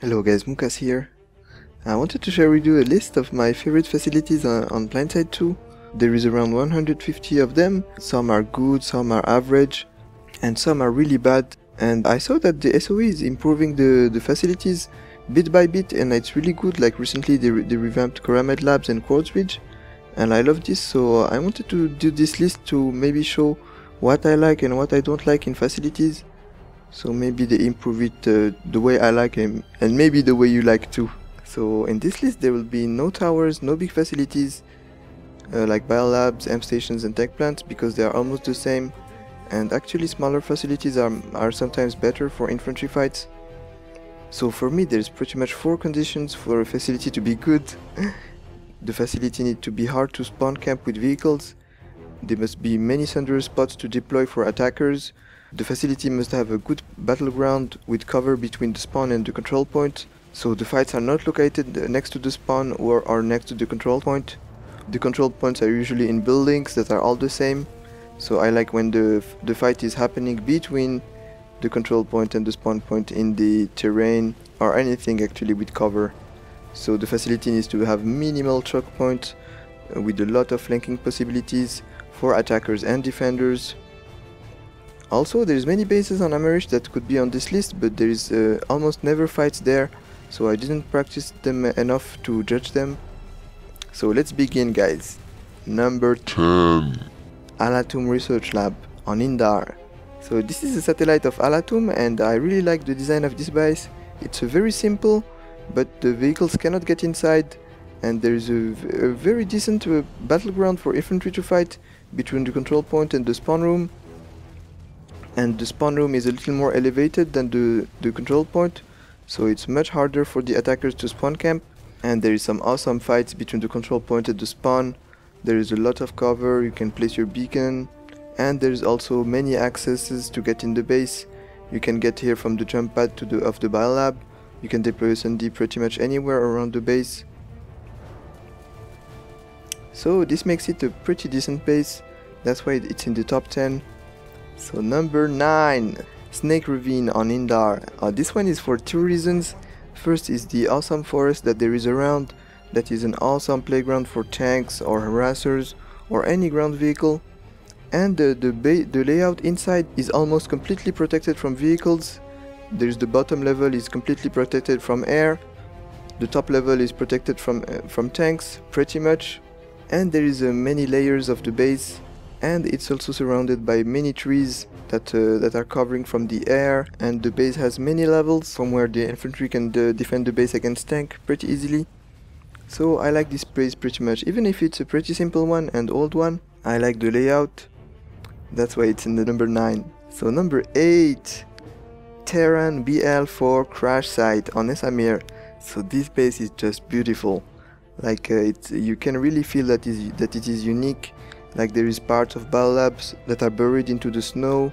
Hello guys, Moukass here. I wanted to share with you a list of my favorite facilities on Planetside 2. There is around 150 of them. Some are good, some are average, and some are really bad. And I saw that the SOE is improving the facilities bit by bit, and it's really good. Like recently they revamped Pyramid Labs and Quartz Ridge, and I love this, so I wanted to do this list to maybe show what I like and what I don't like in facilities. So maybe they improve it the way I like them, and maybe the way you like too. So in this list there will be no towers, no big facilities like biolabs, amp stations and tech plants, because they are almost the same. And actually smaller facilities are sometimes better for infantry fights. So for me there's pretty much 4 conditions for a facility to be good. The facility needs to be hard to spawn camp with vehicles. There must be many thunder spots to deploy for attackers. The facility must have a good battleground with cover between the spawn and the control point, so the fights are not located next to the spawn or next to the control point. The control points are usually in buildings that are all the same, so I like when the fight is happening between the control point and the spawn point in the terrain or anything actually with cover. So the facility needs to have minimal choke points with a lot of flanking possibilities for attackers and defenders. Also, there's many bases on Amerish that could be on this list, but there is almost never fights there, so I didn't practice them enough to judge them. So let's begin, guys. Number 10. Allatum Research Lab on Indar. So this is a satellite of Allatum, and I really like the design of this base. It's very simple, but the vehicles cannot get inside, and there is a very decent battleground for infantry to fight between the control point and the spawn room. And the spawn room is a little more elevated than the control point, so it's much harder for the attackers to spawn camp. And there is some awesome fights between the control point and the spawn. There is a lot of cover, you can place your beacon, and there is also many accesses to get in the base. You can get here from the jump pad of the biolab. You can deploy a SND pretty much anywhere around the base. So this makes it a pretty decent base, that's why it's in the top 10. So number 9, Snake Ravine on Indar. This one is for 2 reasons. First is the awesome forest that there is around, that is an awesome playground for tanks or harassers or any ground vehicle. And the layout inside is almost completely protected from vehicles. There's the bottom level is completely protected from air. The top level is protected from tanks, pretty much. And there is many layers of the base. And it's also surrounded by many trees that are covering from the air, and the base has many levels from where the infantry can defend the base against tank pretty easily. So I like this base pretty much, even if it's a pretty simple one and old one. I like the layout, that's why it's in the number 9. So number 8, Terran BL4 Crash site on Esamir. So this base is just beautiful. Like you can really feel that it is unique. Like there is parts of biolabs that are buried into the snow,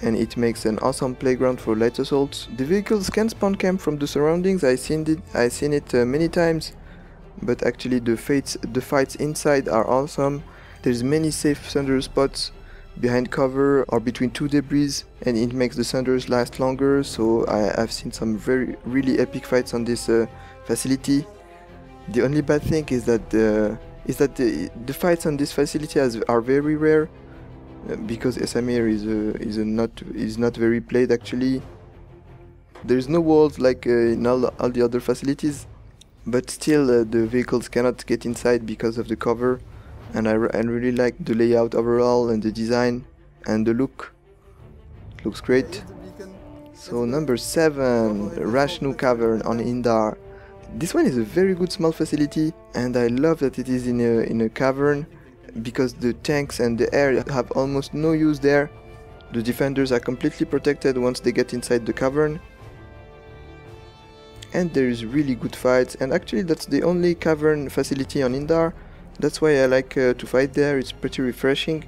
and it makes an awesome playground for light assaults. The vehicles can spawn camp from the surroundings. I've seen it many times, but actually the fights inside are awesome. There's many safe thunder spots behind cover or between 2 debris, and it makes the thunders last longer. So I've seen some really epic fights on this facility. The only bad thing is that the fights on this facility are very rare, because Esamir is not very played actually. There's no walls like in all the other facilities, but still the vehicles cannot get inside because of the cover. And I really like the layout overall and the design and the look. It looks great. So number 7, Rashnu Cavern on Indar. This one is a very good small facility, and I love that it is in a cavern, because the tanks and the air have almost no use there. The defenders are completely protected once they get inside the cavern. And there is really good fights, and actually that's the only cavern facility on Indar. That's why I like to fight there, it's pretty refreshing.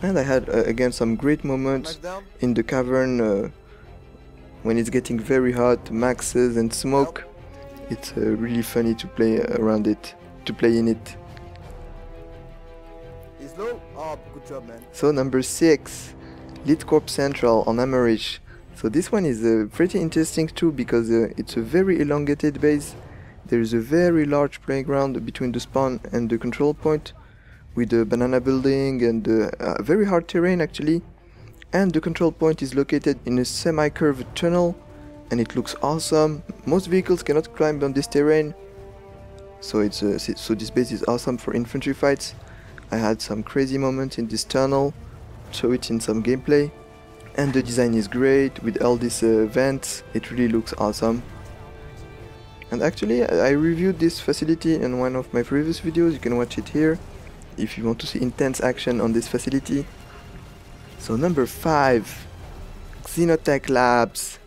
And I had again some great moments in the cavern. When it's getting very hot, maxes and smoke, it's really funny to play around it, to play in it. Is low? Oh, good job, man. So number 6, Lithcorp Central on Amerish. So this one is pretty interesting too, because it's a very elongated base. There is a very large playground between the spawn and the control point, with the banana building and very hard terrain actually. And the control point is located in a semi-curved tunnel, and it looks awesome. Most vehicles cannot climb on this terrain, so so this base is awesome for infantry fights. I had some crazy moments in this tunnel, show it in some gameplay. And the design is great with all these vents. It really looks awesome. And actually I reviewed this facility in one of my previous videos. You can watch it here if you want to see intense action on this facility. So number 5, Xenotech Labs.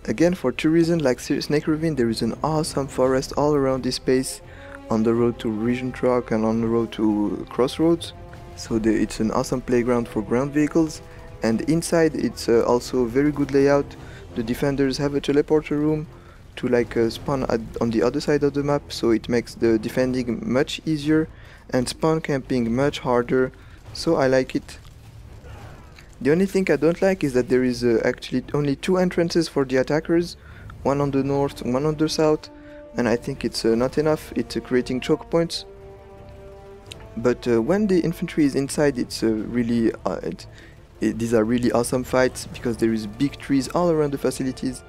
Again, for two reasons. Like Snake Ravine, there is an awesome forest all around this space, on the road to Region Truck and on the road to Crossroads. So it's an awesome playground for ground vehicles. And inside it's also a very good layout. The defenders have a teleporter room to spawn on the other side of the map, so it makes the defending much easier and spawn camping much harder, so I like it. The only thing I don't like is that there is actually only 2 entrances for the attackers, one on the north, one on the south, and I think it's not enough. It's creating choke points. But when the infantry is inside, it's really these are really awesome fights, because there is big trees all around the facilities.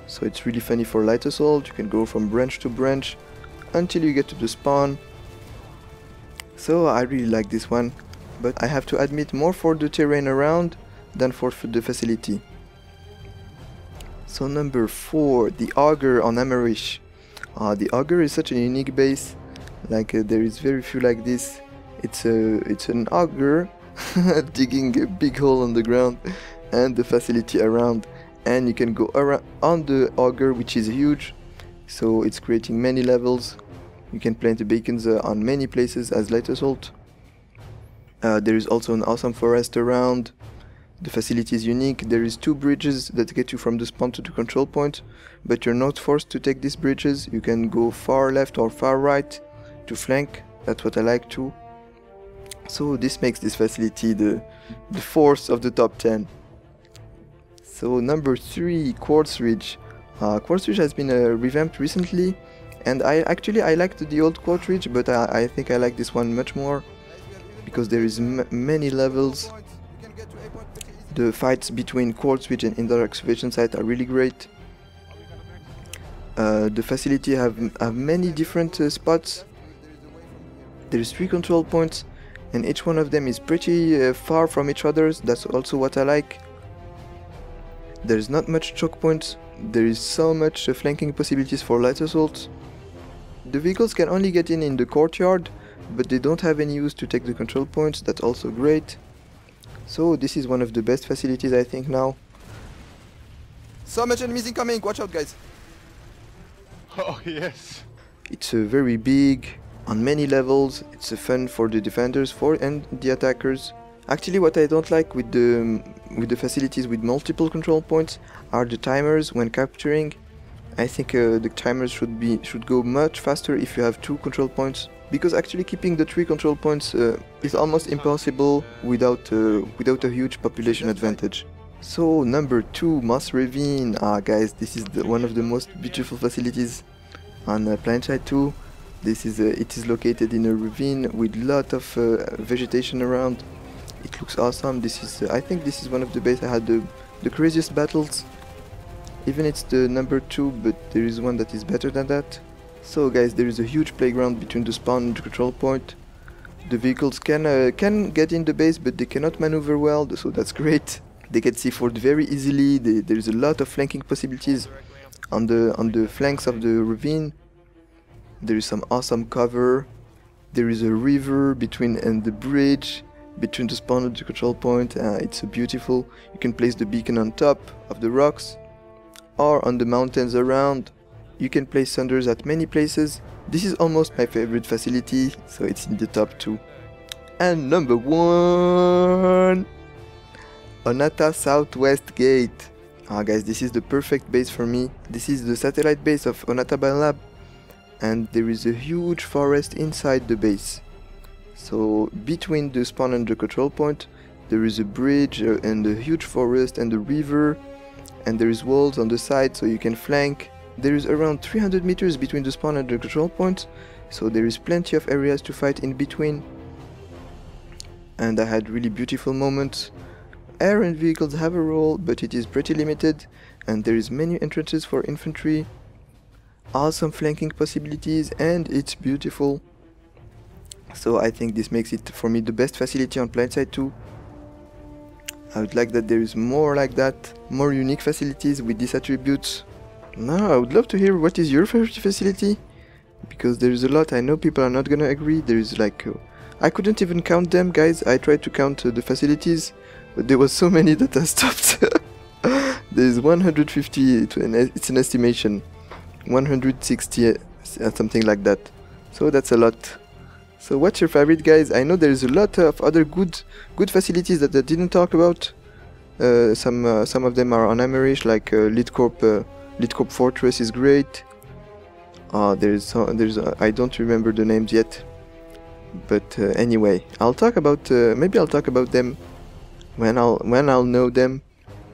So it's really funny for light assault. You can go from branch to branch until you get to the spawn. So I really like this one, but I have to admit, more for the terrain around than for the facility. So number 4, the Auger on Amerish. The Auger is such a unique base. There is very few like this. It's an Auger digging a big hole on the ground and the facility around, and you can go around on the Auger, which is huge, so it's creating many levels. You can plant the beacons on many places as light assault. There is also an awesome forest around. The facility is unique. There is 2 bridges that get you from the spawn to the control point, but you're not forced to take these bridges. You can go far left or far right to flank. That's what I like too. So this makes this facility the 4th of the top 10. So number 3, Quartz Ridge. Quartz Ridge has been revamped recently, and I liked the old Quartz Ridge, but I think I like this one much more, because there is many levels. The fights between Quartz Ridge and Indoor Excavation Site are really great. The facility have many different spots. There is 3 control points, and each one of them is pretty far from each other. That's also what I like. There's not much choke points. There is so much flanking possibilities for light assaults. The vehicles can only get in the courtyard, but they don't have any use to take the control points. That's also great. So this is one of the best facilities, I think, now. So much enemies incoming, watch out guys. Oh yes. It's very big, on many levels. It's fun for the defenders and the attackers. Actually, what I don't like with the facilities with multiple control points are the timers when capturing. I think the timers should go much faster if you have 2 control points, because actually keeping the 3 control points is almost impossible without a huge population advantage. So number 2, Moss Ravine. Guys, this is one of the most beautiful facilities on Planetside 2. It is located in a ravine with lot of vegetation around. It looks awesome. I think this is one of the bases I had the craziest battles. Even it's the number 2, but there is one that is better than that. So guys, there is a huge playground between the spawn and the control point. The vehicles can get in the base, but they cannot maneuver well, so that's great. They get C4'd very easily. There is a lot of flanking possibilities on the flanks of the ravine. There is some awesome cover. There is a river and the bridge between the spawn and the control point. It's beautiful. You can place the beacon on top of the rocks or on the mountains around. You can place thunders at many places. This is almost my favorite facility, so it's in the top 2. And number 1, Onata Southwest Gate. Guys, this is the perfect base for me. This is the satellite base of Onata Biolab, and there is a huge forest inside the base. So between the spawn and the control point, there is a bridge and a huge forest and a river. and there is walls on the side so you can flank. There is around 300 meters between the spawn and the control point, so there is plenty of areas to fight in between. And I had really beautiful moments. Air and vehicles have a role, but it is pretty limited, and there is many entrances for infantry, awesome flanking possibilities, and it's beautiful. So I think this makes it for me the best facility on Planetside 2. I would like that there is more like that, more unique facilities with these attributes. Now I would love to hear what is your favorite facility, because there is a lot. I know people are not gonna agree. There is like I couldn't even count them, guys. I tried to count the facilities, but there was so many that I stopped. There is 150, it's an estimation, 160, something like that. So that's a lot. So what's your favorite, guys? I know there is a lot of other good facilities that I didn't talk about. Some of them are on Amerish, like Lithcorp Fortress is great. There's I don't remember the names yet. But anyway, I'll talk about maybe I'll talk about them when I'll know them,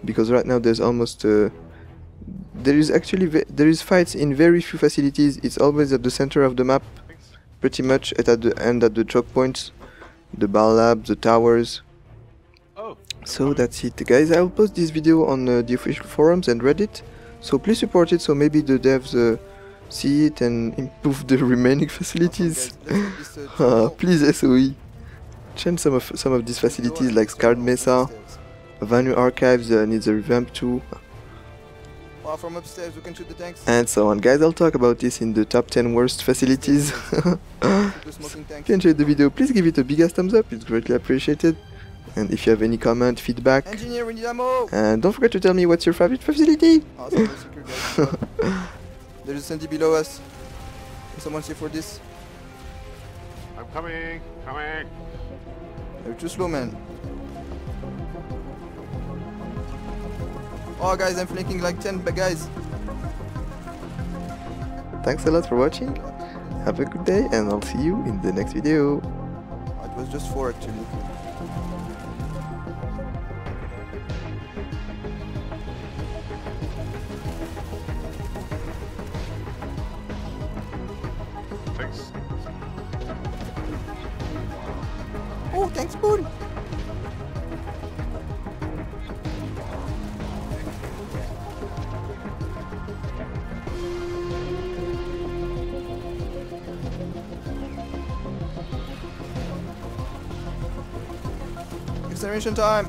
because right now there's almost there is fights in very few facilities. It's always at the center of the map, pretty much at the end at the choke points, the ball lab, the towers. So that's it, guys. I'll post this video on the official forums and Reddit, so please support it so maybe the devs see it and improve the remaining facilities. Please SOE. Change some of these facilities like Scarred Mesa. Vanu Archives needs a revamp too. From upstairs we can shoot the tanks. And so on, guys. I'll talk about this in the top 10 worst facilities. If you enjoyed the video, please give it a big ass thumbs up, it's greatly appreciated. And if you have any comment, feedback, Engineer, we need ammo! And don't forget to tell me what's your favorite facility. There is a Sandy below us. Is someone safe for this? I'm coming. You're too slow, man. Oh guys, I'm flanking like 10 guys. Thanks a lot for watching. Have a good day, and I'll see you in the next video. It was just 4 actually. Thanks. Oh, thanks, Spoon! Acceleration time!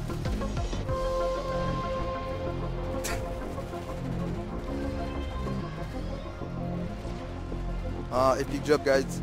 Epic job, guys.